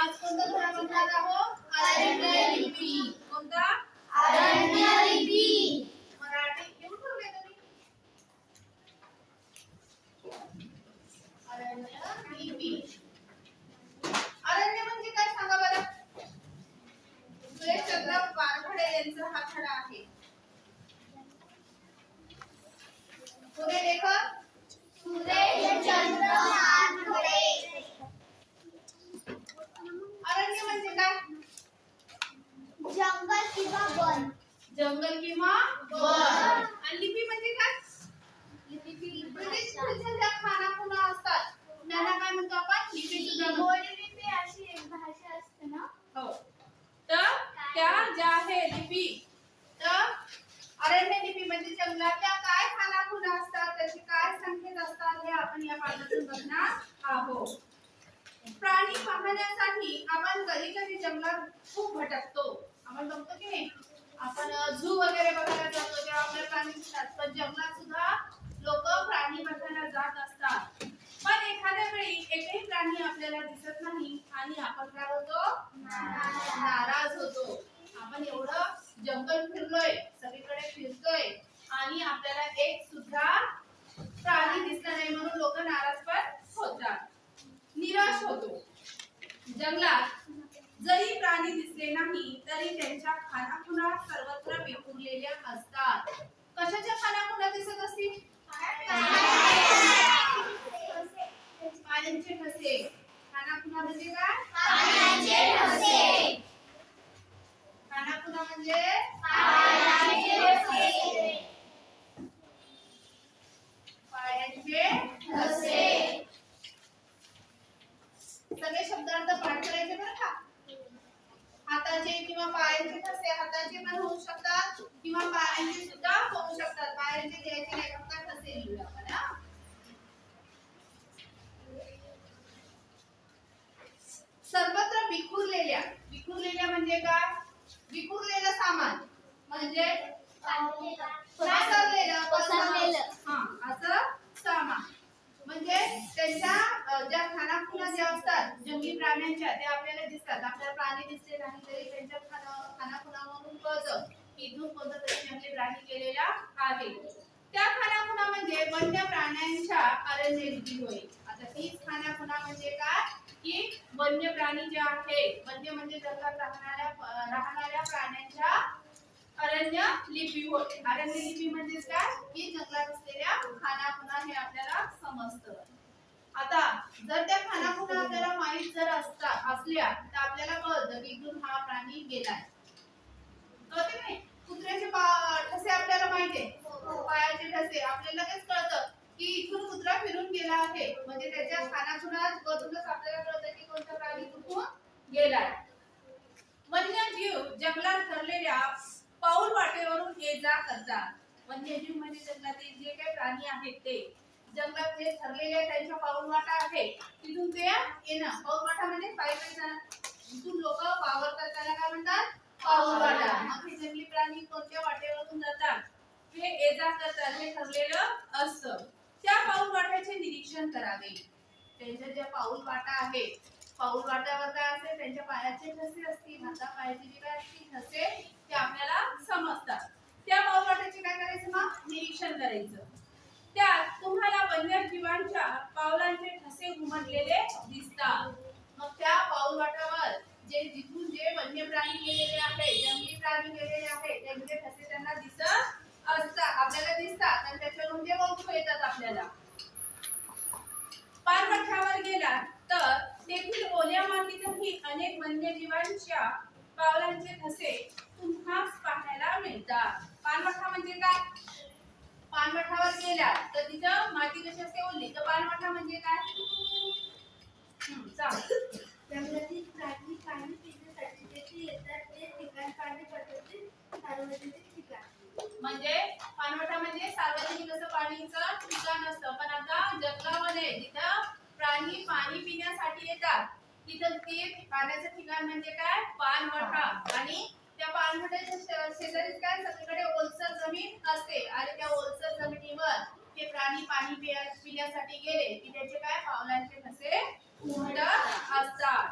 आज कोणता धडा बघणार आहोत? अरण्य लिपी. कोणता? अरण्य लिपी. मराठी घेऊन ठेवले तुम्ही? अरण्य लिपी. अरण्य म्हणजे काय सांगा बरं? सुरेशचंद्र वानखडे यांचा हा धडा आहे. पुढे लेखक सुरेशचंद्र वानखडे. अरण्य म्हणजे काय? जंगल किंवा वन. जंगल किंवा वन. आणि लिपी म्हणजे काय? लिपी म्हणजे ज्या खानाखुणा असतात त्यांना काय म्हणतो आपण? लिपी सुद्धा म्हणतो. लिपी अशी एक भाषा असते ना? हो. तर त्या ज्या आहे लिपी, तर अरण्य लिपी म्हणजे जंगलातल्या काय खानाखुणा असतात, त्याचे काय संकेत असतात हे आपण या पाठातून बघणार आहोत. प्राणी पाहण्यासाठी आपण कधी कधी जंगलात खूप भटकतो. आपण बघतो की नाही, आपण झू वगैरे बघायला जातो तेव्हा आपल्याला प्राणी दिसतात, पण जंगलात सुद्धा लोक प्राणी बघायला जात असतात. पण एखाद्या वेळी एकही प्राणी आपल्याला दिसत नाही आणि आपण काय होतो? नाराज होतो. आपण एवढं जंगल फिरलोय, सगळीकडे फिरतोय आणि आपल्याला एक सुद्धा प्राणी दिसला नाही म्हणून लोक नाराज पण होतात, निराश होतो. जंगलात जरी प्राणी दिसले नाही तरी त्यांच्या खानाखुणा सर्वत्र विखुरलेल्या असतात. कशाच्या खानाखुणा दिसत असतील? पायांचे ठसे. खानाखुणा म्हणजे काय? पायांचे ठसे. खानाखुणा म्हणजे पायांचे ठसे. पायांचे ठसे. सगळे शब्दार्थ पाठ करायचे बरं का. हाताचे किंवा पायांचे ठसे हाताचे पण होऊ शकतात किंवा पायांचे सुद्धा होऊ शकतात. पायांचे घ्यायचे नाही, फक्त ठसे लिहूया आपण. सर्वत्र विखुरलेल्या. विखुरलेल्या म्हणजे काय? विखुरलेलं सामान म्हणजे पसरलेलं. असं सामान म्हणजे त्यांच्या ज्या खानाखुणा ज्या असतात जंगली प्राण्यांच्या, त्या आपल्याला दिसतात. आपल्याला प्राणी दिसले नाही तरी त्यांच्या खानाखुणावरून कळतं की इथून कोणता तरी जंगली प्राणी गेलेला आहे. त्या खानाखुणा म्हणजे वन्य प्राण्यांच्या अरण्य लिपी होय. आता तीच खानाखुणा म्हणजे काय की वन्य प्राणी जे आहेत, वन्य म्हणजे जंगलात राहणाऱ्या प्राण्यांच्या अरण्य लिपी होय. अरण्य लिपी म्हणजे काय की जंगलात असलेल्या खानाखुणा हे आपल्याला समजतं. आता जर त्या खानाखुणा आपल्याला माहित जर असल्या तर आपल्याला कळतं की इथून हा प्राणी गेलाय. कळते नाही? कुत्र्याचे ठसे आपल्याला माहिती आहे. पायाचे ठसे आपल्याला लगेच कळतं की इथून कुत्रा फिरून गेला आहे. म्हणजे त्याच्या खानाखुणा बघूनच आपल्याला कळतं की कोणता प्राणी कुठून गेलाय. वन्यजीव जंगलात ठरलेल्या पाऊल वाटेवरून ये जा करतात. वन्यजीव म्हणजे जंगलातील जे काही प्राणी आहेत ते जंगलात जे ठरलेले त्यांच्या पाऊलवाटा आहे तिथून ते येणं. पाऊलवाटा म्हणजे पायी जिथून लोक वावरतात त्याला काय म्हणतात? पाऊलवाटा. मग हे जंगली प्राणी कोणत्या वाटेवरून जातात हे ये जा करतात हे ठरलेलं असतं. त्या पाऊलवाट्याचे निरीक्षण करावे. त्यांच्या ज्या पाऊलवाटा आहे, पाऊलवाट्यावर काय असेल? त्यांच्या पायाचे ठसे असतील, हातापायाचे जे काय असतील ठसे ते आपल्याला समजतात. त्या पाऊलवाट्याचे काय करायचं? मग निरीक्षण करायचं. त्यात तुम्हाला वन्यजीवांच्या पावलांचे ठसे उमटलेले दिसतात. मग त्या पाऊलवाटावर जिथून जे वन्य प्राणी गेलेले आहेत, जंगली प्राणी गेलेले आहेत, त्यांचे ठसे त्यांना दिसत असतात, आपल्याला दिसतात आणि त्याच्यावरून ते ओळखू येतात आपल्याला. पाणवठ्यावर गेला तर तेथील ओल्या मातीतही अनेक वन्यजीवांच्या पावलांचे ठसे तुम्हास पाहायला मिळतात. पाणवठा म्हणजे काय? पाणवठ्यावर गेला तर तिथं माती कशी असते? ओली. तर पाणवठा म्हणजे काय? जंगलातील प्राणी पाणी पिण्यासाठी जेथे येतात ते ठिकाण पाणी सार्वजनिक ठिकाण. म्हणजे पाणवठा म्हणजे सार्वजनिक असं पाणीचं ठिकाण असतं. पण आता जंगलामध्ये जिथं प्राणी पाणी पिण्यासाठी येतात तिथं ते पाण्याचं ठिकाण म्हणजे काय? पाणवठा. आणि त्या पाणवठ्याच्या शेजारी काय सगळीकडे ओलसर जमीन असते आणि त्या ओलसर जमिनीवर ते प्राणी पाणी पिण्यासाठी गेले की त्याचे काय पावलांचे ठसे उमटत असतात.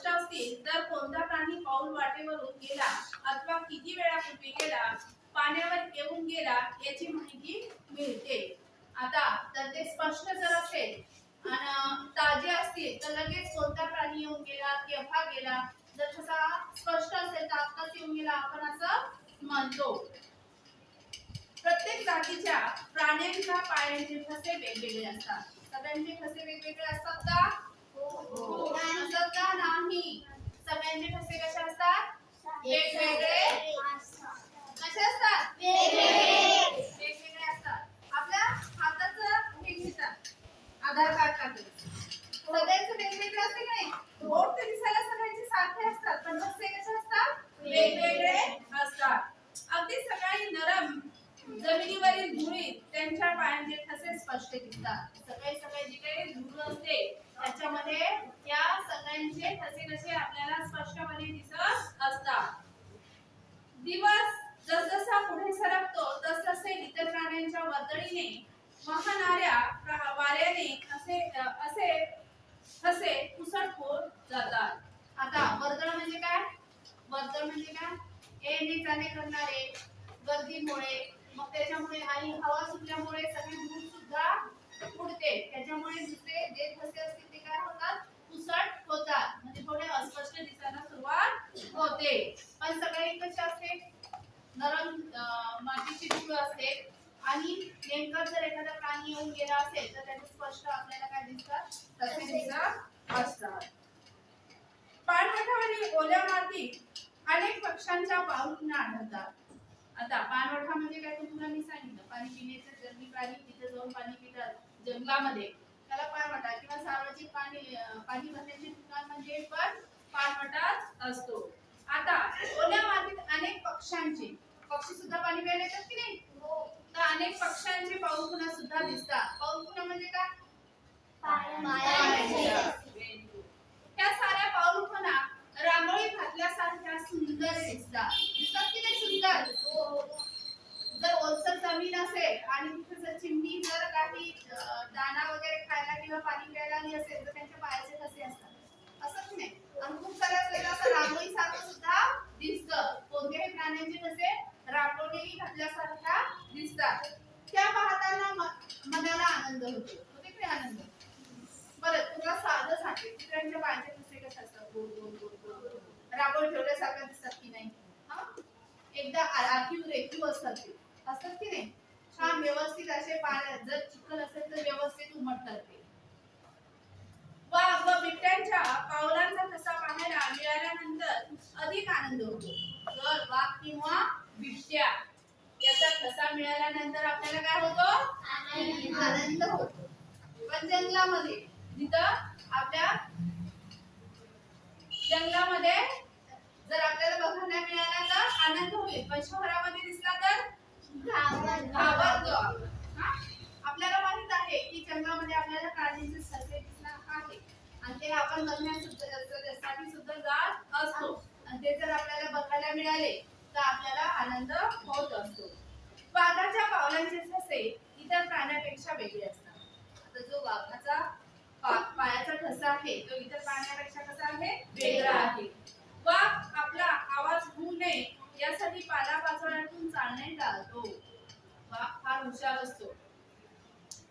स्पष्ट असतील तर कोणता प्राणी पाऊल वाटेवरून गेला अथवा किती वेळापूर्वी गेला, पाण्यावर येऊन गेला याची माहिती मिळते. आता तर ते स्पष्ट जर असेल आणि ताजे असतील तर लगेच कोणता प्राणी येऊन गेला, केव्हा गेला, जर तसा स्पष्ट असेल तर आत्ताच येऊन गेला आपण असं म्हणतो. प्रत्येक जातीच्या प्राण्यांच्या पायांचे ठसे वेगवेगळे असतात. सगळ्यांचे ठसे वेगवेगळे असतात का? हो. असतात का? नाही. सगळ्यांचे ठसे कसे असतात? वेगवेगळे. कसे असतात? वेगवेगळे असतात. आपल्या हाताचं हे घेतात, आधार कार्ड टाकलं, सगळ्यांचे वेगवेगळे असते का नाही? बोट ते दिसायला सगळ्यांचे सारखे असतात, पण ठसे कसे असतात? वेगवेगळे असतात. अगदी सगळी नरम जमिनीवरील धुळीत त्यांच्या पायांचे ठसे स्पष्ट दिसतात. सगळे जी काही धूळ असते त्याच्यामध्ये या सगळ्यांचे ठसे कसे आपल्याला स्पष्टपणे दिसत असतात. दिवस जसजसा पुढे सरकतो तसतसे इतर प्राण्यांच्या वर्दळीने वाहणाऱ्या वाऱ्याने असे ठसे पुसट होत जातात. आता वर्दळ म्हणजे काय? वर्दळ म्हणजे काय? येणे जाणे करणारे, गर्दीमुळे, मग त्याच्यामुळे आणि हवा सुटल्यामुळे सगळी धूळ सुद्धा उडते. त्याच्यामुळे दुसरे जे ठसे असतील ते काय होतात? पुसट होतात, म्हणजे थोडे अस्पष्ट दिसायला सुरुवात होते. पण सगळे कसे असते? नरम मातीची धूळ असते आणि नेमका जर एखादा प्राणी येऊन गेला असेल तर त्याचे स्पष्ट आपल्याला काय दिसतात? तसे दिसत असतात. पाणवठावरील ओल्या मातीत अनेक पक्ष्यांच्या पाऊलखुणा आढळतात. आता पाणवठा म्हणजे काय तुम्हाला मी सांगितलं, पाणी पिण्याचे जंगली प्राणी तिथे जाऊन पाणी पितात जंगलामध्ये, त्याला पाणवठा किंवा सार्वजनिक पाणी भरण्याचे ठिकाण म्हणजे पण पाणवठाच असतो. आता ओल्या मातीत अनेक पक्षी सुद्धा पाणी प्यायला येतात की नाही? तर अनेक पक्ष्यांचे पाऊलखुणा सुद्धा दिसतात. पाऊलखुणा म्हणजे काय? त्या साऱ्या पाऊलखुणा रांगोळी घातल्यासारख्या सुंदर दिसतात. दिसतात की नाही सुंदर? जर ओलसर जमीन असेल आणि तिथे जर चिमणी जर काही दाणा वगैरे खायला किंवा पाणी प्यायला आली असेल तर त्यांच्या पायाचे कसे असतात? असं की नाही? आणि खूप सारे असले असं रांगोळी सारखं सुद्धा दिसतं. कोणत्याही प्राण्यांचे कसे रांगोळी घातल्यासारख्या दिसतात. त्या पाहताना मनाला आनंद होतो. होते की आनंद? बरं तुला साधं सांगते, चित्रांच्या पायाचे कसे कसे असतात? गोल गोल गोल गोल गोल रांगोळी ठेवल्यासारखं दिसतात की नाही? हा, एकदा आखीव रेखीव असतात ते, असतात की नाही? छान व्यवस्थित असे पाय, जर चिखल असेल तर व्यवस्थित उमटतात ते. वाघ व बिबट्यांच्या पावलांचा ठसा पाहायला मिळाल्यानंतर अधिक आनंद होतो. जर वाघ किंवा बिबट्या याचा ठसा मिळाल्यानंतर आपल्याला काय होतो? आनंद होतो. पण जंगलामध्ये जिथं आपल्या जंगलामध्ये जर आपल्याला बघायला मिळाला तर आनंद होईल, पण शहरामध्ये दिसला तर घाबरतो आपण. आपल्याला माहित आहे की जंगलामध्ये आपल्याला प्राण्यांचे ठसे दिसणार आहे आणि ते आपण बघण्यासाठी सुद्धा जात असतो. आणि ते जर आपल्याला बघायला मिळाले तर आपल्याला आनंद होत असतो. वाघाच्या पावलांचे ठसे इतर प्राण्यांपेक्षा वेगळे असतात. आता जो वाघाचा पायाचा ठसा आहे तो इतर प्राण्यांपेक्षा कसा आहे? वेगळा आहे. वाघ आपला आवाज होऊ नये यासाठी पालापाचोळ्यातून चालणे टाळतो. वाघ फार हुशार असतो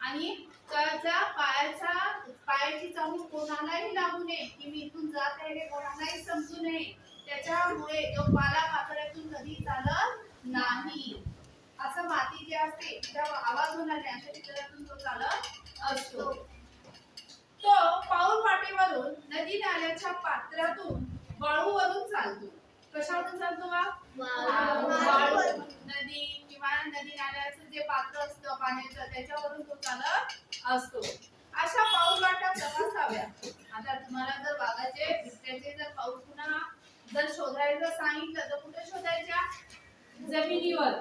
आणि त्याच्या पायाची चाहूल कोणालाही लागू नये, की मी इथून जात आहे हे कोणालाही समजू नये, त्याच्यामुळे तो पालापाचोळ्यातून कधी चालत नाही. असं माती जी असते तिचा आवाज होणार नाही अशा ठिकाणातून तो चालत असतो. तो पाऊल वाटेवरून नदी नाल्याच्या पात्रातून वाळूवरून चालतो. कशावरून चालतो वाळू? नदी किंवा नदी नाल्याचं जे पात्र असतं पाण्याचं त्याच्यावरून तो चालत असतो. अशा पाऊल वाटा तपासाव्या. आता तुम्हाला जर वाघाचे बिबट्याचे जर पाऊलखुणा जर शोधायचं सांगितलं तर कुठे शोधायच्या? जमिनीवर.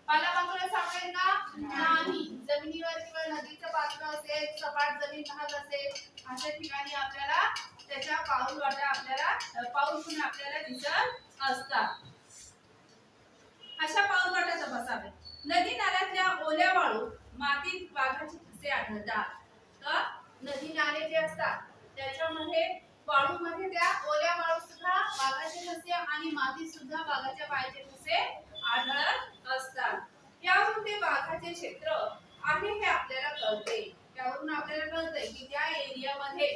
पालापाचोळ्या सापडेल का? नाही. जमिनीवर किंवा नदीचं पात्र असेल, सपाट जमीन भाग असेल अशा ठिकाणी आपल्याला त्याच्या पाऊलवाटा पाऊलखुणा आपल्याला दिसत असतात. अशा पाऊलवाटा तपासाव्या. नदी नाल्यातल्या ओल्या वाळू मातीत वाघाचे ठसे आढळतात. तर नदी नाले जे असतात त्याच्यामध्ये वाळूमध्ये त्या ओल्या वाळूत सुद्धा वाघाचे ठसे आणि मातीत सुद्धा वाघाच्या पायाचे ठसे आढळत असतात. यावरून ते वाघाचे क्षेत्र आहे हे आपल्याला कळते. त्यावरून आपल्याला कळतंय की त्या एरियामध्ये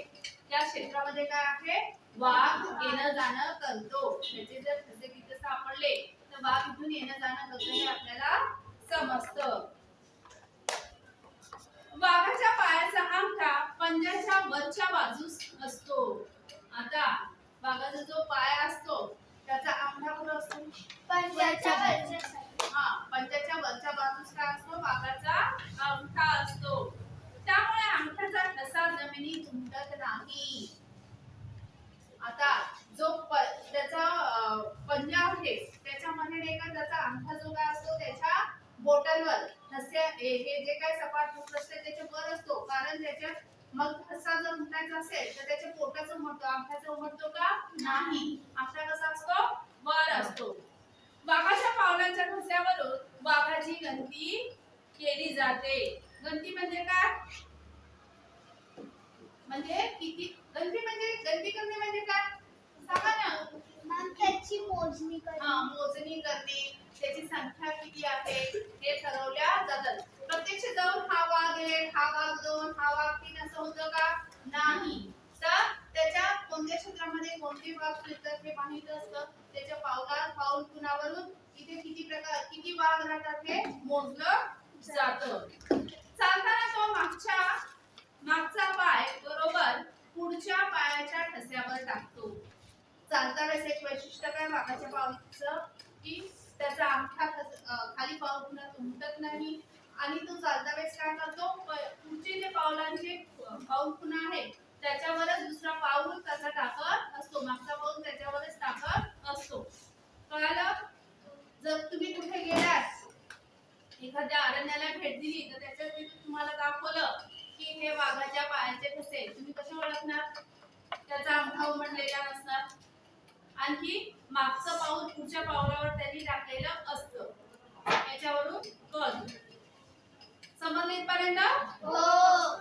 त्या क्षेत्रामध्ये काय आहे, वाघ येणं जाणं करतो. त्याचे जर ठसे तिथे सापडले तर वाघ इथून येणं जाणं करतो हे आपल्याला समजतं. वाघाच्या पायाचा अंगठा पंजाच्या वरच्या बाजूस असतो. आता वाघाचा जो पाय असतो त्याचा अंगठा कुठे असतो? पंजाच्या वरच्या side. हा, पंजाच्या वरच्या बाजूस काय असतो? वाघाचा अंगठा असतो. त्यामुळे अंगठाचा ठसा जमिनीत उमटत नाही. आता जो त्याचा पंजा आहे त्याच्यामध्ये नाही का त्याचा अंगठा जो काय असतो त्याच्या बोटांवर ठसे हे जे काय सपाट बोट असते त्याच्या वर असतो. कारण त्याच्या मग ठसा जर उमटायचा असेल तर त्याच्या पोटाचं उमटतो, अंगठाचं उमटतो का? नाही. अंगठा कसा असतो? वर असतो. वाघाच्या पावलांच्या ठस्यावरून वाघाची गणती केली जाते. गणती म्हणजे काय? म्हणजे किती गणती करणे म्हणजे काय? सांगा ना. मग त्याची मोजणी करणे. मोजणी करणे, त्याची संख्या किती आहे हे ठरवल्या जातात. प्रत्यक्ष जाऊन हा वाघ 1, हा वाघ 2, हा वाघ 3 असं होतं का? नाही. तर त्याच्या कोणत्या क्षेत्रामध्ये कोणते वाघ फिरतात हे माहित असतं. त्याच्या पाऊल खुणावरून इथे किती वाघ राहतात हे मोजलं जातं. चालताना तो मागचा पाय बरोबर पुढच्या पायाच्या ठस्यावर टाकतो. चालता वेळेस एक वैशिष्ट्य काय वाघाच्या पावलाचं की त्याचा अंगठा खाली पाऊल खुणात उमटत नाही आणि तो चालता वेळेस काय करतो, पुढचे जे पाऊल खुणा आहे त्याच्यावरच दुसरा पाऊल त्याचा टाकत असतो. मागचा पाऊल त्याच्यावरच टाकत असतो. कळालं? जर तुम्ही कुठे गेलात एखाद्या अरण्याला भेट दिली तर त्याच्यात मी तुम्हाला दाखवलं की हे वाघाच्या पायाचे ठसे, तुम्ही कसे ओळखणार? त्याचा अंगठा उमटलेला नसणार. आणखी मागचं पाऊल पुढच्या पावलावर त्यांनी टाकलेलं असतं. याच्यावरून कळतं. समजलं इथपर्यंत? हो.